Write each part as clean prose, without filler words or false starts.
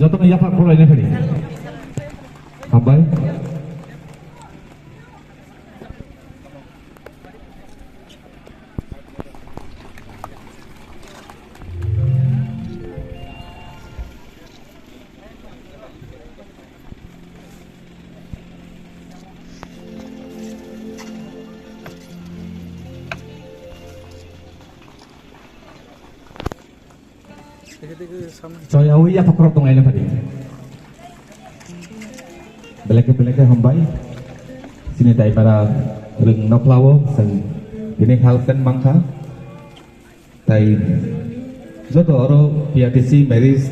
যতন ইয়াফা খলাইনে ফারি হামবাই Saya awi apa kerap tong aile tadi. Beleke hambai. Sini tay para rừng nọc lawo sang ini halkan mangka. Tay joto oro PRTC marriage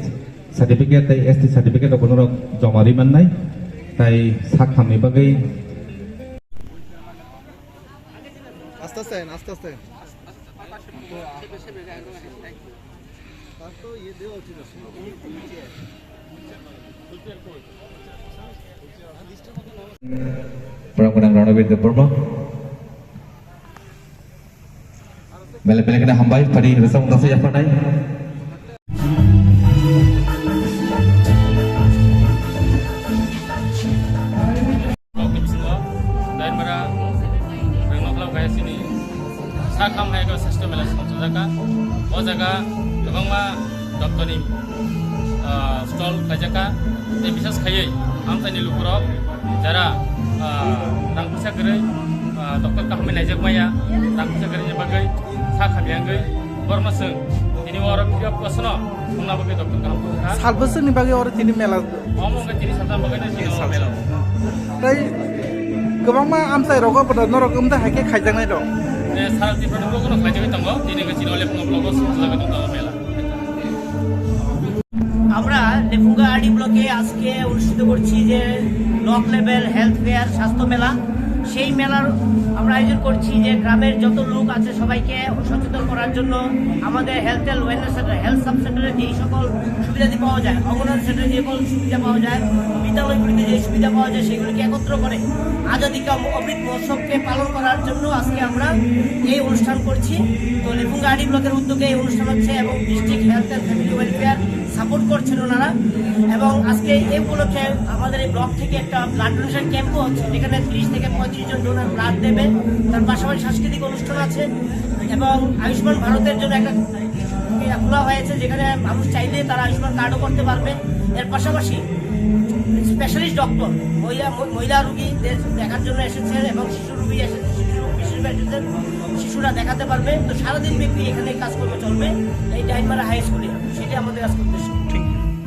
certificate tay ST certificate ko noro jomari man nai. Tay sak kami bagai. আস্তে Perang-perang Ranawir de Burma. Balik-balik kena hambai pada resam kasih apa naik. Oke semua dan para pengelola kayak sini sakam hai ko system melas jaga o jaga gobang ma doktor ni stall kajaka te bisas khayai amtani lukurok jara rang pisa gerai doktor kahme najak maya rang pisa gerai bagai sakam yangai bormaseng ini orang tidak kosono mengapa bagai doktor kaham ka সালবছর নি বাগে ওর তিনি মেলা omong ka tiri satam bagai na sini melo তাই गोबां मा आमसाय रग बड नरक उमदा हाके खायजांनाय दं sarati produk ko খাইজাবে tango dini ka chino le blog jaga tong mela আমরা লেফুঙ্গা আরডি ব্লকে আজকে অনুষ্ঠিত করছি যে ব্লক লেভেল হেলথ ফেয়ার স্বাস্থ্য মেলা সেই মেলার আমরা আয়োজন করছি যে গ্রামের যত লোক আছে সবাইকে সচেতন করার জন্য আমাদের health and wellness centre health sub সেন্টারে যেই সকল সুবিধাদি পাওয়া যায় অঙ্গনওয়াড়ি সেন্টারে যে সকল সুবিধা পাওয়া যায় বিদ্যালয়গুলিতে যে সুবিধা পাওয়া যায় সেগুলিকে একত্র করে আজাদী কা অমৃত মহোৎসবকে পালন করার জন্য আজকে আমরা এই অনুষ্ঠান করছি তো লেফুঙ্গা আরডি ব্লকের উদ্যোগে এই অনুষ্ঠান হচ্ছে এবং district health and family welfare support করছেন ওনারা এবং আজকে এই উপলক্ষে আমাদের এই ব্লক থেকে একটা ব্লাড ডোনেশন ক্যাম্পও হচ্ছে যেখানে 30 থেকে 35 জন ডোনার ব্লাড দেবে তার পাশাপাশি সাংস্কৃতিক অনুষ্ঠান আছে এবং আয়ুষ্মান ভারতের জন্য একটা খোলা হয়েছে যেখানে মানুষ চাইলে তারা আয়ুষ্মান কার্ডও করতে পারবে এর পাশাপাশি স্পেশালিস্ট ডক্টর মহিলা রোগীদের দেখার জন্য এসেছেন এবং শিশু রোগী এসেছেন শিশুরা দেখাতে পারবে তো সারাদিন ব্যাপী এখানে কাজকর্ম চলবে এই ডাইনমারা হাই স্কুলে সেটা আমাদের আজকে উদ্দেশ্য